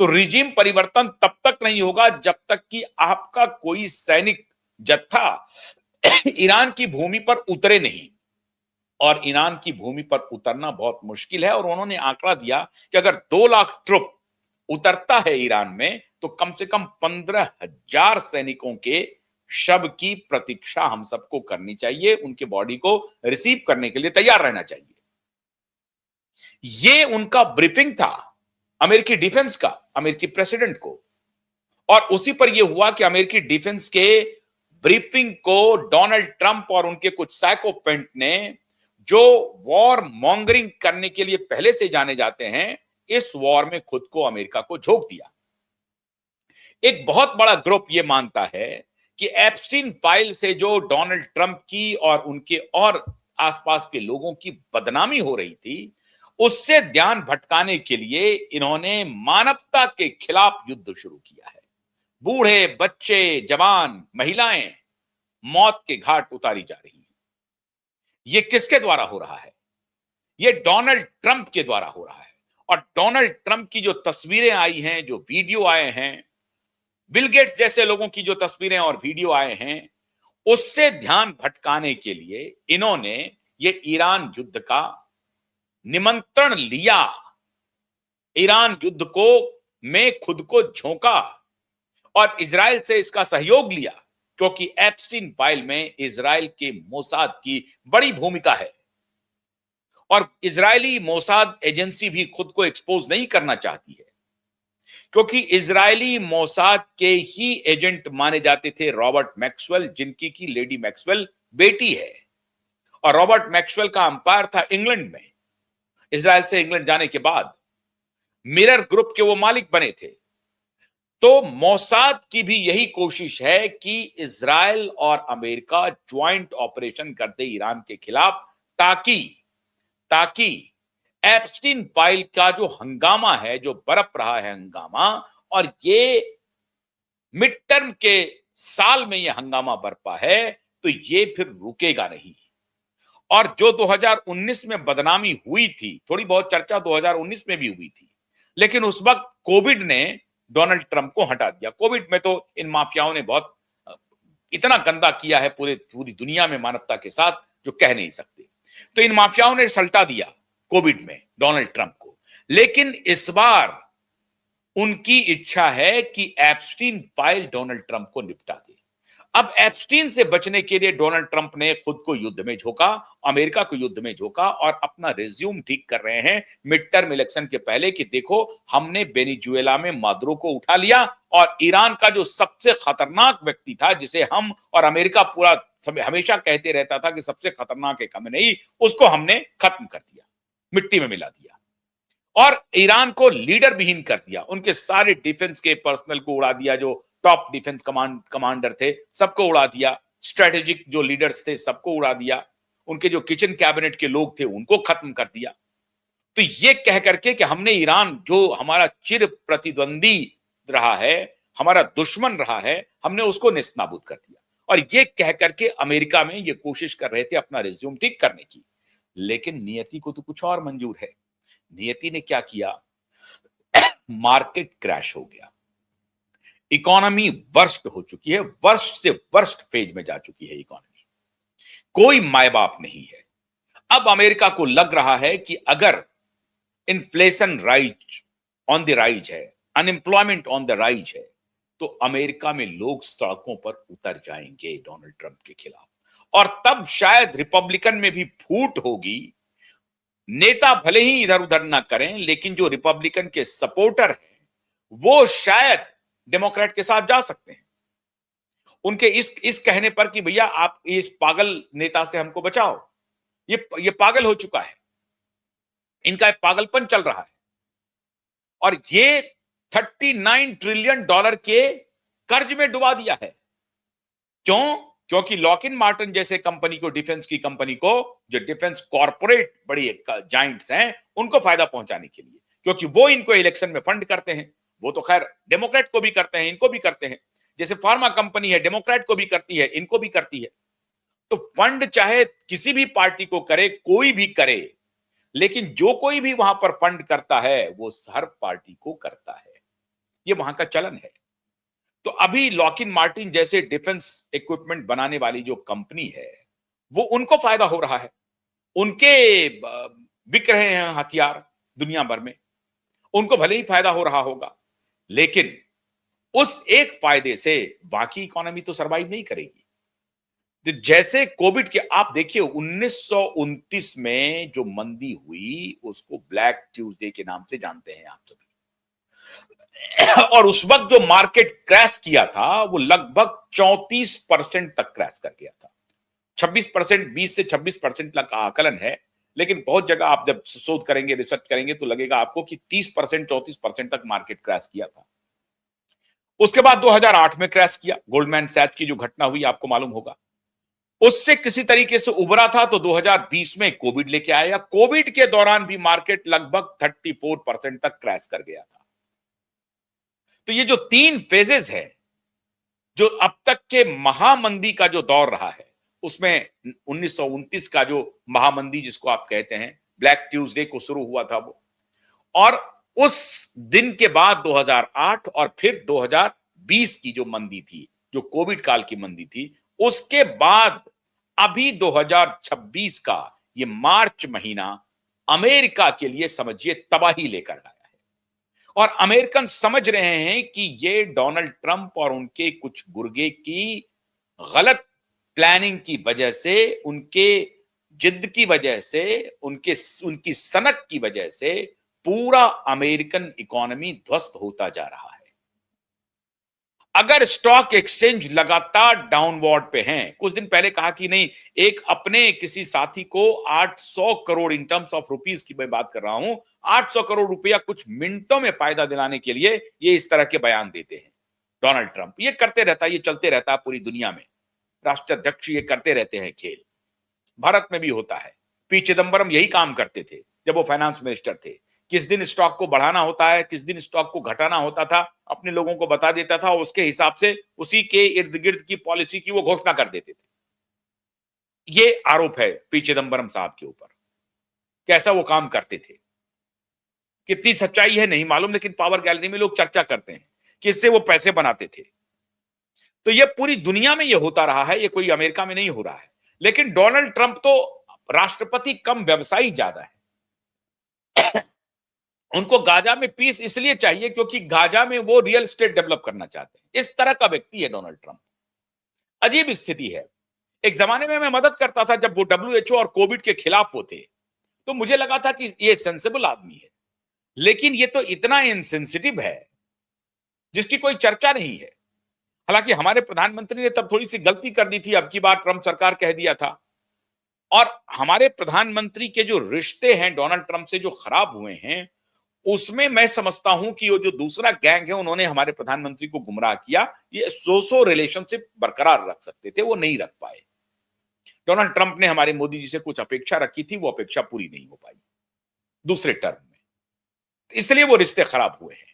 तो रिजीम परिवर्तन तब तक नहीं होगा जब तक कि आपका कोई सैनिक जत्था ईरान की भूमि पर उतरे नहीं। और ईरान की भूमि पर उतरना बहुत मुश्किल है, और उन्होंने आंकड़ा दिया कि अगर 2 लाख ट्रुप उतरता है ईरान में तो कम से कम 15,000 सैनिकों के शव की प्रतीक्षा हम सबको करनी चाहिए, उनके बॉडी को रिसीव करने के लिए तैयार रहना चाहिए। ये उनका ब्रीफिंग था अमेरिकी डिफेंस का, अमेरिकी प्रेसिडेंट को। और उसी पर यह हुआ कि अमेरिकी डिफेंस के ब्रीफिंग को डोनाल्ड ट्रंप और उनके कुछ साइकोपेंट ने, जो वॉर मॉन्गरिंग करने के लिए पहले से जाने जाते हैं, इस वॉर में खुद को अमेरिका को झोंक दिया। एक बहुत बड़ा ग्रुप यह मानता है कि एप्स्टीन फाइल से जो डोनाल्ड ट्रंप की और उनके और आसपास के लोगों की बदनामी हो रही थी, उससे ध्यान भटकाने के लिए इन्होंने मानवता के खिलाफ युद्ध शुरू किया है। बूढ़े, बच्चे, जवान, महिलाएं मौत के घाट उतारी जा रही हैं। यह किसके द्वारा हो रहा है? यह डोनाल्ड ट्रंप के द्वारा हो रहा है। और डोनाल्ड ट्रंप की जो तस्वीरें आई हैं, जो वीडियो आए हैं, बिल गेट्स जैसे लोगों की जो तस्वीरें और वीडियो आए हैं, उससे ध्यान भटकाने के लिए इन्होंने ये ईरान युद्ध का निमंत्रण लिया, ईरान युद्ध को में खुद को झोंका और इजराइल से इसका सहयोग लिया, क्योंकि एप्स्टीन फाइल में इजराइल के मोसाद की बड़ी भूमिका है। और इजरायली मोसाद एजेंसी भी खुद को एक्सपोज नहीं करना चाहती है, क्योंकि इजरायली मोसाद के ही एजेंट माने जाते थे रॉबर्ट मैक्सवेल, जिनकी की लेडी मैक्सवेल बेटी है। और रॉबर्ट मैक्सवेल का अंपायर था इंग्लैंड में। इजराइल से इंग्लैंड जाने के बाद मिरर ग्रुप के वो मालिक बने थे। तो मोसाद की भी यही कोशिश है कि इजराइल और अमेरिका ज्वाइंट ऑपरेशन करते ईरान के खिलाफ, ताकि एप्स्टीन फाइल का जो हंगामा है, जो बरप रहा है हंगामा, और ये मिड टर्म के साल में ये हंगामा बरपा है, तो ये फिर रुकेगा नहीं। और जो 2019 में बदनामी हुई थी, थोड़ी बहुत चर्चा 2019 में भी हुई थी, लेकिन उस वक्त कोविड ने डोनाल्ड ट्रंप को हटा दिया। कोविड में तो इन माफियाओं ने बहुत इतना गंदा किया है पूरी दुनिया में मानवता के साथ, जो कह नहीं सकते। तो इन माफियाओं ने सल्टा दिया कोविड में डोनाल्ड ट्रंप को। लेकिन इस बार उनकी इच्छा है कि एप्स्टीन फाइल डोनाल्ड ट्रंप को निपटा दे। अब एप्स्टीन से बचने के लिए डोनाल्ड ट्रंप ने खुद को युद्ध में झोंका, अमेरिका को युद्ध में झोंका, और अपना रिज्यूम ठीक कर रहे हैं मिड टर्म इलेक्शन के पहले कि देखो, हमने वेनेजुएला में मादुरो को उठा लिया, और ईरान का जो सबसे खतरनाक व्यक्ति था, जिसे हम और अमेरिका पूरा हमेशा कहते रहता था कि सबसे खतरनाक है खमेनेई, उसको हमने खत्म कर दिया, मिट्टी में मिला दिया, और ईरान को लीडर विहीन कर दिया। उनके सारे डिफेंस के पर्सनल को उड़ा दिया, जो टॉप डिफेंस कमांडर थे सबको उड़ा दिया, स्ट्रेटेजिक जो लीडर्स थे सबको उड़ा दिया, उनके जो किचन कैबिनेट के लोग थे उनको खत्म कर दिया। तो ये कह करके कि हमने ईरान, जो हमारा चिर प्रतिद्वंदी रहा है, हमारा दुश्मन रहा है, हमने उसको नेस्तनाबूद कर दिया। और ये कह करके अमेरिका में ये कोशिश कर रहे थे अपना रिज्यूम ठीक करने की। लेकिन नियति को तो कुछ और मंजूर है। नियति ने क्या किया? मार्केट क्रैश हो गया, इकोनॉमी वर्स्ट हो चुकी है, वर्स्ट से वर्स्ट फेज में जा चुकी है इकोनॉमी। कोई माय बाप नहीं है। अब अमेरिका को लग रहा है कि अगर inflation rise on the rise है, अनएम्प्लॉयमेंट ऑन द राइज है, तो अमेरिका में लोग सड़कों पर उतर जाएंगे डोनाल्ड ट्रंप के खिलाफ। और तब शायद रिपब्लिकन में भी फूट होगी। नेता भले ही इधर उधर ना करें, लेकिन जो रिपब्लिकन के सपोर्टर हैं वो शायद डेमोक्रेट के साथ जा सकते हैं, उनके इस कहने पर कि भैया आप इस पागल नेता से हमको बचाओ, ये पागल हो चुका है, इनका पागलपन चल रहा है। और ये 39 ट्रिलियन डॉलर के कर्ज में डुबा दिया है। क्यों? क्योंकि लॉकहीड मार्टिन जैसे कंपनी को, डिफेंस की कंपनी को, जो डिफेंस कॉर्पोरेट बड़ी जाइंट्स हैं, उनको फायदा पहुंचाने के लिए, क्योंकि वो इनको इलेक्शन में फंड करते हैं। वो तो खैर डेमोक्रेट को भी करते हैं, इनको भी करते हैं। जैसे फार्मा कंपनी है, डेमोक्रेट को भी करती है, इनको भी करती है। तो फंड चाहे किसी भी पार्टी को करे, कोई भी करे, लेकिन जो कोई भी वहां पर फंड करता है वो हर पार्टी को करता है। ये वहां का चलन है। तो अभी लॉकहीड मार्टिन जैसे डिफेंस इक्विपमेंट बनाने वाली जो कंपनी है, वो उनको फायदा हो रहा है। उनके बिक रहे हैं हथियार दुनिया भर में, उनको भले ही फायदा हो रहा होगा, लेकिन उस एक फायदे से बाकी इकोनॉमी तो सरवाइव नहीं करेगी। तो जैसे कोविड के आप देखिए 1929 में जो मंदी हुई उसको ब्लैक ट्यूसडे के नाम से जानते हैं आप सभी। और उस वक्त जो मार्केट क्रैश किया था वो लगभग 34% तक क्रैश कर गया था। 26%, 20 से 26% तक का आकलन है, लेकिन बहुत जगह आप जब शोध करेंगे, रिसर्च करेंगे तो लगेगा आपको कि 30%, 34% तक मार्केट क्रैश किया था। उसके बाद 2008 में क्रैश किया, गोल्डमैन सैच्स की जो घटना हुई आपको मालूम होगा। उससे किसी तरीके से उबरा था तो 2020 में कोविड लेके आया। कोविड के दौरान भी मार्केट लगभग 34% तक क्रैश कर गया था। तो ये जो 3 फेजेस है, जो अब तक के महामंदी का जो दौर रहा है, उसमें 1929 का जो महामंदी जिसको आप कहते हैं, ब्लैक ट्यूसडे को शुरू हुआ था वो, और उस दिन के बाद 2008 और फिर 2020 की जो मंदी थी, जो कोविड काल की मंदी थी, उसके बाद अभी 2026 का ये मार्च महीना अमेरिका के लिए समझिए तबाही लेकर आया है। और अमेरिकन समझ रहे हैं कि ये डोनाल्ड ट्रंप और उनके कुछ गुर्गे की गलत प्लानिंग की वजह से, उनके जिद की वजह से, उनकी सनक की वजह से पूरा अमेरिकन इकोनॉमी ध्वस्त होता जा रहा है। अगर स्टॉक एक्सचेंज लगातार डाउनवर्ड पे हैं, कुछ दिन पहले कहा कि नहीं, एक अपने किसी साथी को 800 crore in terms of rupees की मैं बात कर रहा हूं, 800 करोड़ रुपया कुछ मिनटों में फायदा दिलाने के लिए ये इस तरह के बयान देते हैं डोनाल्ड ट्रंप। ये करते रहता है, ये चलते रहता है पूरी दुनिया में। राष्ट्राध्यक्ष ये करते रहते हैं खेल। भारत में भी होता है। पी चिदंबरम यही काम करते थे जब वो फाइनेंस मिनिस्टर थे। किस दिन स्टॉक को बढ़ाना होता है, किस दिन स्टॉक को घटाना होता था, अपने लोगों को बता देता था, उसके हिसाब से उसी के इर्द गिर्द की पॉलिसी की वो घोषणा कर देते थे। ये आरोप है पी चिदंबरम साहब के ऊपर। कैसा वो काम करते थे, कितनी सच्चाई है नहीं मालूम, लेकिन पावर गैलरी में लोग चर्चा करते हैं कि इससे वो पैसे बनाते थे। तो ये पूरी दुनिया में ये होता रहा है, ये कोई अमेरिका में नहीं हो रहा है। लेकिन डोनाल्ड ट्रंप तो राष्ट्रपति कम व्यवसायी ज्यादा है। उनको गाजा में पीस इसलिए चाहिए क्योंकि गाजा में वो रियल एस्टेट डेवलप करना चाहते हैं। इस तरह का व्यक्ति है डोनाल्ड ट्रंप। अजीब स्थिति है। एक जमाने में मैं मदद करता था जब वो WHO और कोविड के खिलाफ वो थे, तो मुझे लगा था कि ये सेंसिबल आदमी है, लेकिन ये तो इतना इनसेंसिटिव है जिसकी कोई चर्चा नहीं है। हालांकि हमारे प्रधानमंत्री ने तब थोड़ी सी गलती कर दी थी, अब की बार ट्रंप सरकार कह दिया था। और हमारे प्रधानमंत्री के जो रिश्ते हैं डोनाल्ड ट्रंप से जो खराब हुए हैं, उसमें मैं समझता हूं कि वो जो दूसरा गैंग है उन्होंने हमारे प्रधानमंत्री को गुमराह किया। ये सो रिलेशनशिप बरकरार रख सकते थे, वो नहीं रख पाए। डोनाल्ड ट्रंप ने हमारे मोदी जी से कुछ अपेक्षा रखी थी, वो अपेक्षा पूरी नहीं हो पाई दूसरे टर्म में, इसलिए वो रिश्ते खराब हुए हैं।